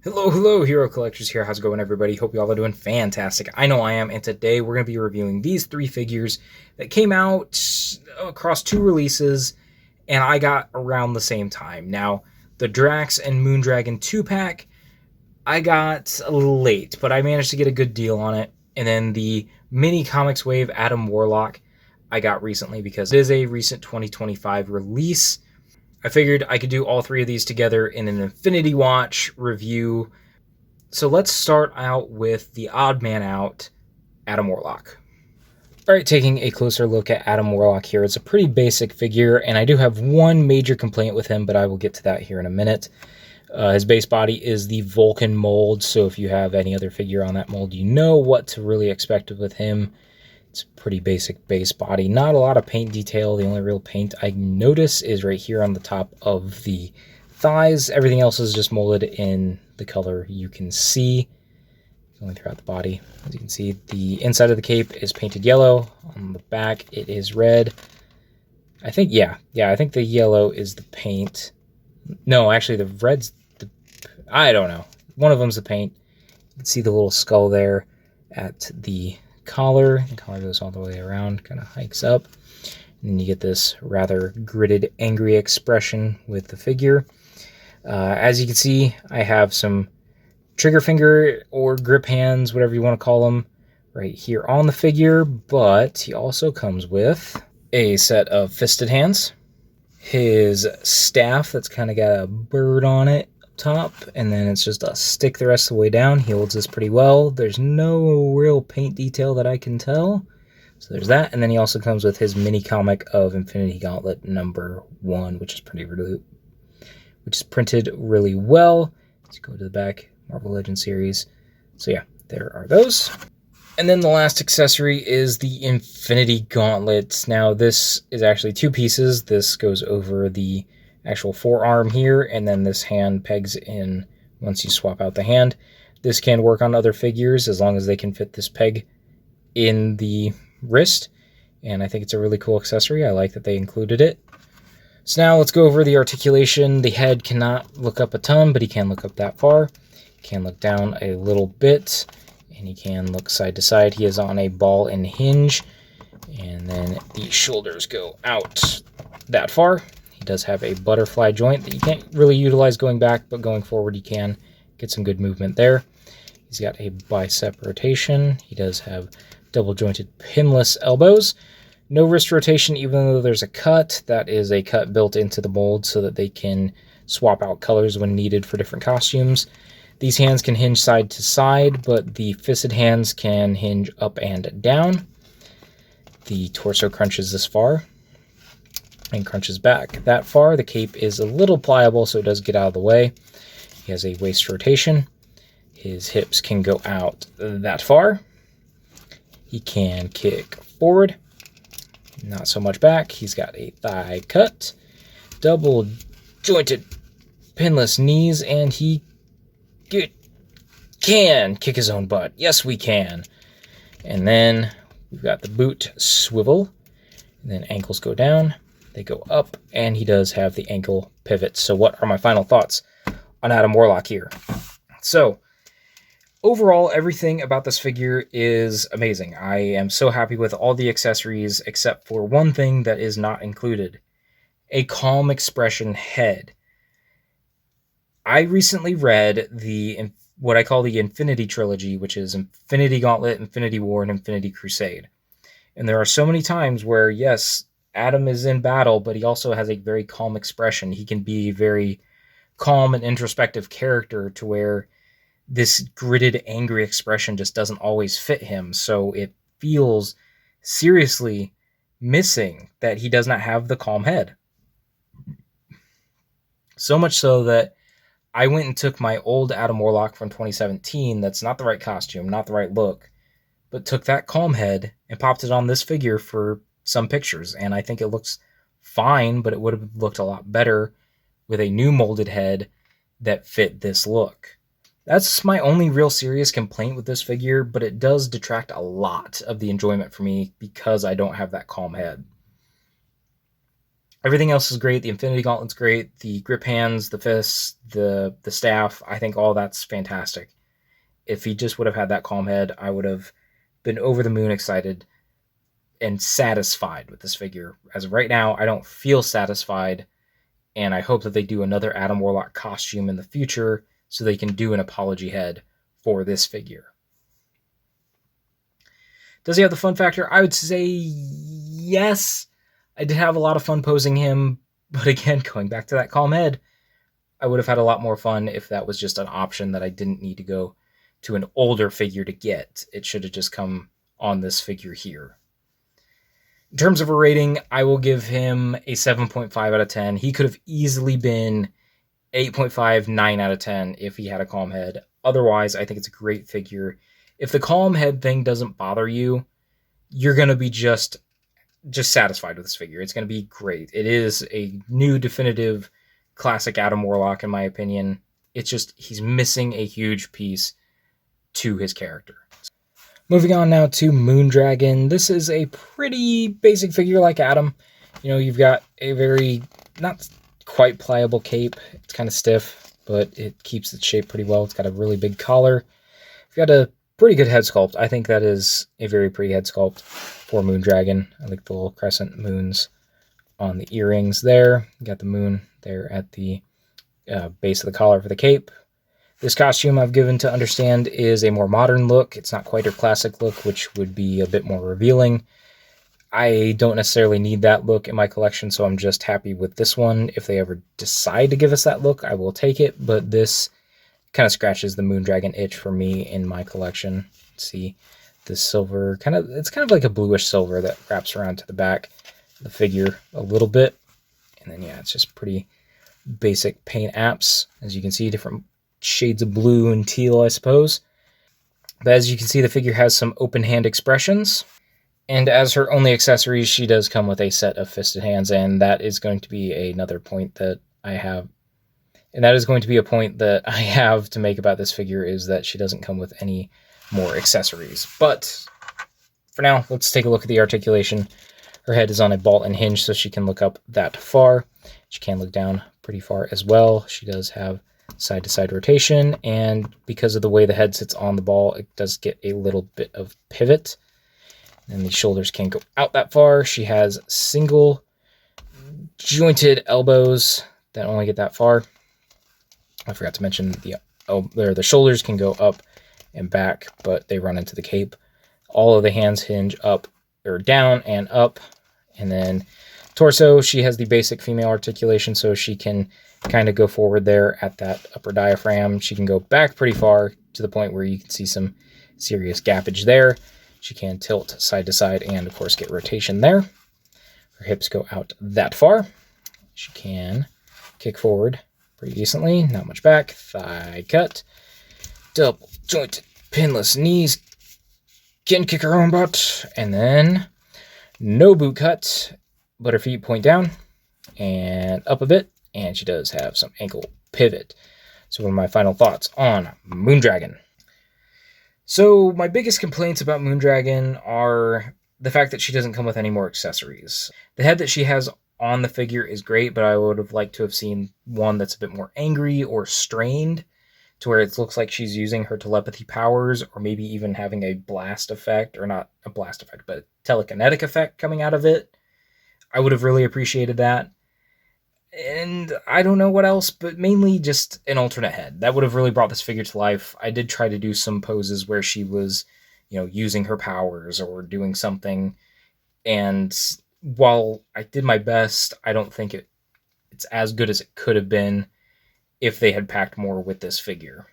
Hello, Hero Collectors here. How's it going, everybody? Hope you all are doing fantastic. I know I am, and today we're going to be reviewing these three figures that came out across two releases, and I got around the same time. Now, the Drax and Moondragon 2-pack, I got a little late, but I managed to get a good deal on it. And then the Mini Comics Wave Adam Warlock, I got recently because it is a recent 2025 release. I figured I could do all three of these together in an Infinity Watch review. So let's start out with the odd man out, Adam Warlock. Alright, taking a closer look at Adam Warlock here. It's a pretty basic figure, and I do have one major complaint with him, but I will get to that here in a minute. His base body is the Vulcan mold, so if you have any other figure on that mold, you know what to really expect with him. It's a pretty basic base body. Not a lot of paint detail. The only real paint I notice is right here on the top of the thighs. Everything else is just molded in the color you can see. Going throughout the body. As you can see, the inside of the cape is painted yellow. On the back, it is red. I think the yellow is the paint. No, actually, the red's the... I don't know. One of them's the paint. You can see the little skull there at the collar. The collar goes all the way around, kind of hikes up. And then you get this rather gritted, angry expression with the figure. As you can see, I have some trigger finger or grip hands, whatever you want to call them, right here on the figure, but he also comes with a set of fisted hands, his staff that's kind of got a bird on it up top, and then it's just a stick the rest of the way down. He holds this pretty well. There's no real paint detail that I can tell, so there's that. And then he also comes with his mini comic of Infinity Gauntlet #1, which is printed really well. Let's go to the back. Marvel Legends series. So yeah, there are those. And then the last accessory is the Infinity Gauntlet. Now this is actually two pieces. This goes over the actual forearm here, and then this hand pegs in once you swap out the hand. This can work on other figures as long as they can fit this peg in the wrist, and I think it's a really cool accessory. I like that they included it. So now let's go over the articulation. The head cannot look up a ton, but he can look up that far. Can look down a little bit, and he can look side to side. He is on a ball and hinge, and then the shoulders go out that far. He does have a butterfly joint that you can't really utilize going back, but going forward you can get some good movement there. He's got a bicep rotation. He does have double jointed pinless elbows. No wrist rotation, even though there's a cut. That is a cut built into the mold so that they can swap out colors when needed for different costumes. These hands can hinge side to side, but the fisted hands can hinge up and down. The torso crunches this far and crunches back that far. The cape is a little pliable, so it does get out of the way. He has a waist rotation. His hips can go out that far. He can kick forward, not so much back. He's got a thigh cut, double jointed pinless knees, and he can kick his own butt. Yes, we can. And then we've got the boot swivel, and then ankles go down, they go up, and he does have the ankle pivot. So what are my final thoughts on Adam Warlock here? So overall, everything about this figure is amazing. I am so happy with all the accessories except for one thing that is not included: a calm expression head. I recently read what I call the Infinity Trilogy, which is Infinity Gauntlet, Infinity War, and Infinity Crusade. And there are so many times where, yes, Adam is in battle, but he also has a very calm expression. He can be a very calm and introspective character to where this gritted, angry expression just doesn't always fit him. So it feels seriously missing that he does not have the calm head. So much so that I went and took my old Adam Warlock from 2017, that's not the right costume, not the right look, but took that calm head and popped it on this figure for some pictures, and I think it looks fine, but it would have looked a lot better with a new molded head that fit this look. That's my only real serious complaint with this figure, but it does detract a lot of the enjoyment for me because I don't have that calm head. Everything else is great. The Infinity Gauntlet's great. The grip hands, the fists, the staff, I think all that's fantastic. If he just would have had that calm head, I would have been over the moon excited and satisfied with this figure. As of right now, I don't feel satisfied, and I hope that they do another Adam Warlock costume in the future so they can do an apology head for this figure. Does he have the fun factor? I would say yes. I did have a lot of fun posing him, but again, going back to that calm head, I would have had a lot more fun if that was just an option that I didn't need to go to an older figure to get. It should have just come on this figure here. In terms of a rating, I will give him a 7.5 out of 10. He could have easily been 8.5, 9 out of 10 if he had a calm head. Otherwise, I think it's a great figure. If the calm head thing doesn't bother you, you're going to be just satisfied with this figure. It's going to be great. It is a new definitive classic Adam Warlock, in my opinion. It's just he's missing a huge piece to his character. Moving on now to Moondragon. This is a pretty basic figure like Adam. You know, you've got a very, not quite pliable cape. It's kind of stiff, but it keeps its shape pretty well. It's got a really big collar. You've got a pretty good head sculpt. I think that is a very pretty head sculpt for Moondragon. I like the little crescent moons on the earrings there. You got the moon there at the base of the collar for the cape. This costume I've given to understand is a more modern look. It's not quite her classic look, which would be a bit more revealing. I don't necessarily need that look in my collection, so I'm just happy with this one. If they ever decide to give us that look, I will take it, but this kind of scratches the Moondragon itch for me in my collection. See this silver, it's kind of like a bluish silver that wraps around to the back of the figure a little bit. And then, yeah, it's just pretty basic paint apps. As you can see, different shades of blue and teal, I suppose. But as you can see, the figure has some open hand expressions. And as her only accessories, she does come with a set of fisted hands, and that is going to be another point that I have. And that is going to be a point that I have to make about this figure, is that she doesn't come with any more accessories. But for now, let's take a look at the articulation. Her head is on a ball and hinge, so she can look up that far. She can look down pretty far as well. She does have side-to-side rotation, and because of the way the head sits on the ball, it does get a little bit of pivot. And the shoulders can't go out that far. She has single jointed elbows that only get that far. I forgot to mention the shoulders can go up and back, but they run into the cape. All of the hands hinge up or down and up. And then torso, she has the basic female articulation, so she can kind of go forward there at that upper diaphragm. She can go back pretty far to the point where you can see some serious gappage there. She can tilt side to side and, of course, get rotation there. Her hips go out that far. She can kick forward pretty decently. Not much back. Thigh cut. Double jointed pinless knees. Can kick her own butt. And then no boot cut, but her feet point down and up a bit. And she does have some ankle pivot. So what are my final thoughts on Moondragon? So my biggest complaints about Moondragon are the fact that she doesn't come with any more accessories. The head that she has on the figure is great, but I would have liked to have seen one that's a bit more angry or strained, to where it looks like she's using her telepathy powers, or maybe even having a blast effect, or not a blast effect, but a telekinetic effect coming out of it. I would have really appreciated that. And I don't know what else, but mainly just an alternate head. That would have really brought this figure to life. I did try to do some poses where she was, using her powers or doing something. And while I did my best, I don't think it's as good as it could have been if they had packed more with this figure.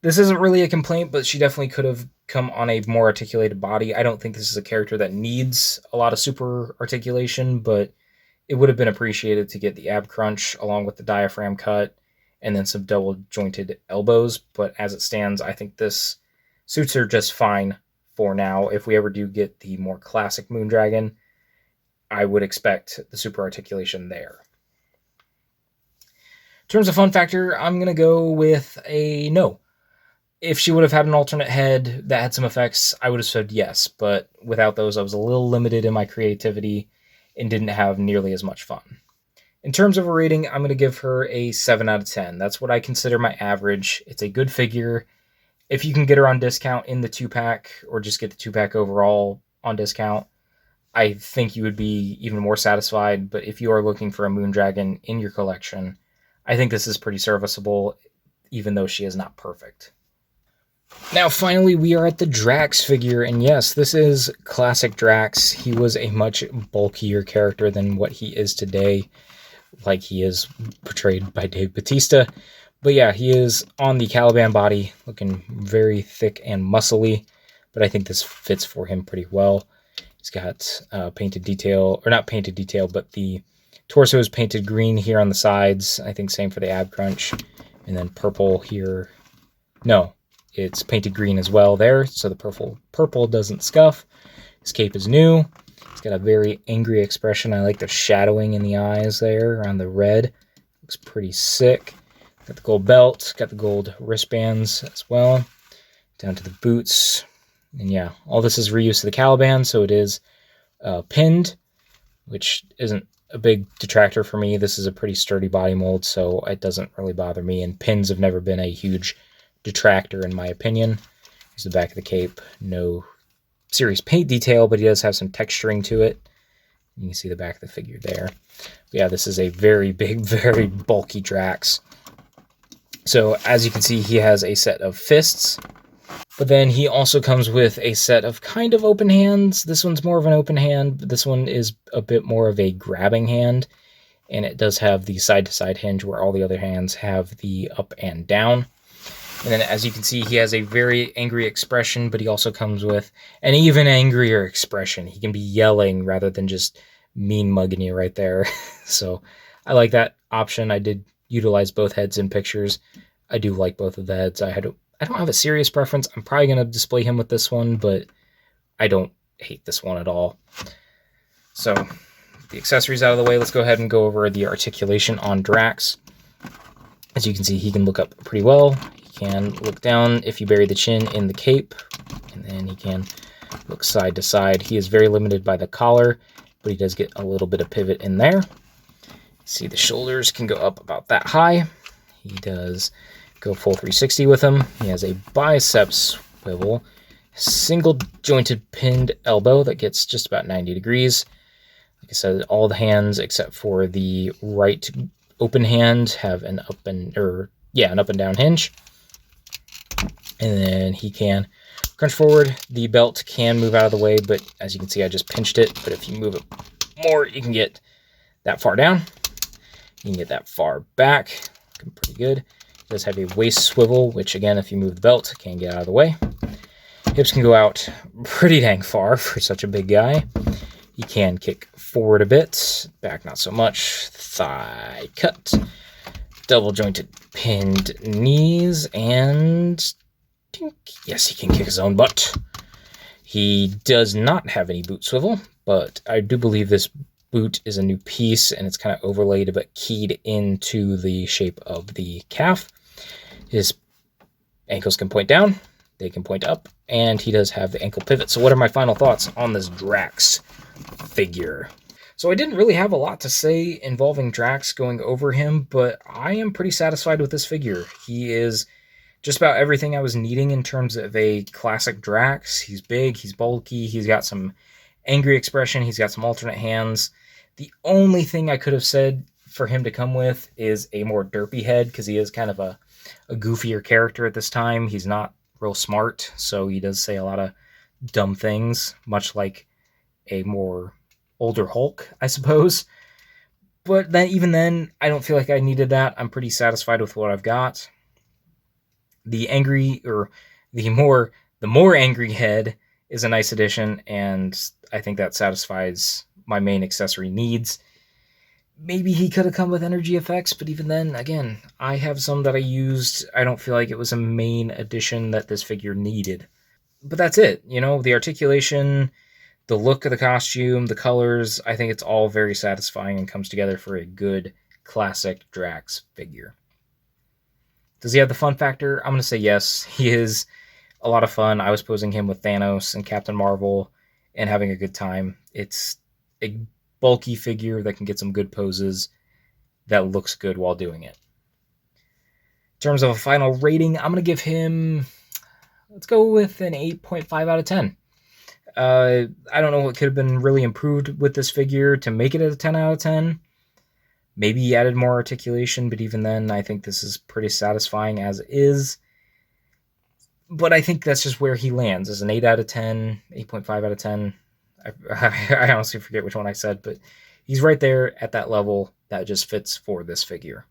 This isn't really a complaint, but she definitely could have come on a more articulated body. I don't think this is a character that needs a lot of super articulation, but it would have been appreciated to get the ab crunch along with the diaphragm cut and then some double jointed elbows. But as it stands, I think this suits her just fine for now. If we ever do get the more classic Moondragon, I would expect the super articulation there. In terms of fun factor, I'm going to go with a no. If she would have had an alternate head that had some effects, I would have said yes. But without those, I was a little limited in my creativity. and didn't have nearly as much fun. In terms of a rating, I'm going to give her a 7 out of 10. That's what I consider my average. It's a good figure. If you can get her on discount in the 2-pack, or just get the 2-pack overall on discount, I think you would be even more satisfied. But if you are looking for a Moondragon in your collection, I think this is pretty serviceable, even though she is not perfect. Now, finally, we are at the Drax figure, and yes, this is classic Drax. He was a much bulkier character than what he is today, like he is portrayed by Dave Bautista. But yeah, he is on the Caliban body, looking very thick and muscly, but I think this fits for him pretty well. He's got painted detail, or not painted detail, but the torso is painted green here on the sides. I think same for the ab crunch, and then purple here. No, it's painted green as well there, so the purple doesn't scuff. His cape is new. He's got a very angry expression. I like the shadowing in the eyes there around the red. Looks pretty sick. Got the gold belt, got the gold wristbands as well, down to the boots. And yeah, all this is reuse of the Caliban, so it is pinned, which isn't a big detractor for me. This is a pretty sturdy body mold, so it doesn't really bother me, and pins have never been a huge detractor in my opinion. Here's the back of the cape. No serious paint detail, but he does have some texturing to it. You can see the back of the figure there. Yeah, this is a very big, very bulky Drax. So as you can see, he has a set of fists, but then he also comes with a set of kind of open hands. This one's more of an open hand, but this one is a bit more of a grabbing hand, and it does have the side-to-side hinge where all the other hands have the up and down. And then as you can see, he has a very angry expression, but he also comes with an even angrier expression. He can be yelling rather than just mean mugging you right there. So I like that option. I did utilize both heads in pictures. I do like both of the heads. I don't have a serious preference. I'm probably going to display him with this one, but I don't hate this one at all. So the accessories out of the way, let's go ahead and go over the articulation on Drax. As you can see, he can look up pretty well. He can look down if you bury the chin in the cape, and then he can look side to side. He is very limited by the collar, but he does get a little bit of pivot in there. See, the shoulders can go up about that high. He does go full 360 with them. He has a bicep swivel, single jointed pinned elbow that gets just about 90 degrees. Like I said, all the hands except for the right open hand have an up and down hinge. And then he can crunch forward. The belt can move out of the way, but as you can see, I just pinched it. But if you move it more, you can get that far down. You can get that far back. Looking pretty good. It does have a waist swivel, which again, if you move the belt, can get out of the way. Hips can go out pretty dang far for such a big guy. He can kick forward a bit, back not so much. Thigh cut, double jointed pinned knees, and yes, he can kick his own butt. He does not have any boot swivel, but I do believe this boot is a new piece, and it's kind of overlaid but keyed into the shape of the calf. His ankles can point down, they can point up, and he does have the ankle pivot. So what are my final thoughts on this Drax figure? So I didn't really have a lot to say involving Drax going over him, but I am pretty satisfied with this figure. He is just about everything I was needing in terms of a classic Drax. He's big, he's bulky, he's got some angry expression, he's got some alternate hands. The only thing I could have said for him to come with is a more derpy head, because he is kind of a goofier character at this time. He's not real smart, so he does say a lot of dumb things, much like a more older Hulk, I suppose. But then, even then, I don't feel like I needed that. I'm pretty satisfied with what I've got. The more angry head is a nice addition, and I think that satisfies my main accessory needs. Maybe he could have come with energy effects, but even then, again, I have some that I used. I don't feel like it was a main addition that this figure needed. But that's it. You know, the articulation, the look of the costume, the colors, I think it's all very satisfying and comes together for a good classic Drax figure. Does he have the fun factor? I'm going to say yes. He is a lot of fun. I was posing him with Thanos and Captain Marvel and having a good time. It's a bulky figure that can get some good poses, that looks good while doing it. In terms of a final rating, I'm going to give him, let's go with an 8.5 out of 10. I don't know what could have been really improved with this figure to make it a 10 out of 10. Maybe he added more articulation, but even then, I think this is pretty satisfying as is. But I think that's just where he lands, as an 8 out of 10, 8.5 out of 10. I honestly forget which one I said, but he's right there at that level that just fits for this figure.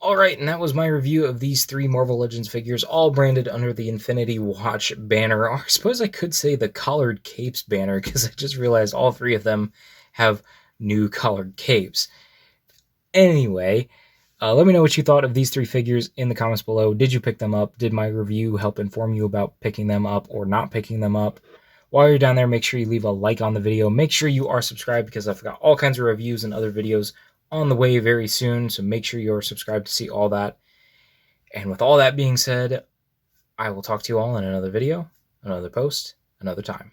Alright, and that was my review of these 3 Marvel Legends figures, all branded under the Infinity Watch banner. Or I suppose I could say the Collared Capes banner, because I just realized all 3 of them have new collared capes. Anyway, let me know what you thought of these 3 figures in the comments below. Did you pick them up? Did my review help inform you about picking them up or not picking them up? While you're down there, make sure you leave a like on the video. Make sure you are subscribed, because I've got all kinds of reviews and other videos on the way very soon, so make sure you're subscribed to see all that. And with all that being said, I will talk to you all in another video, another post, another time.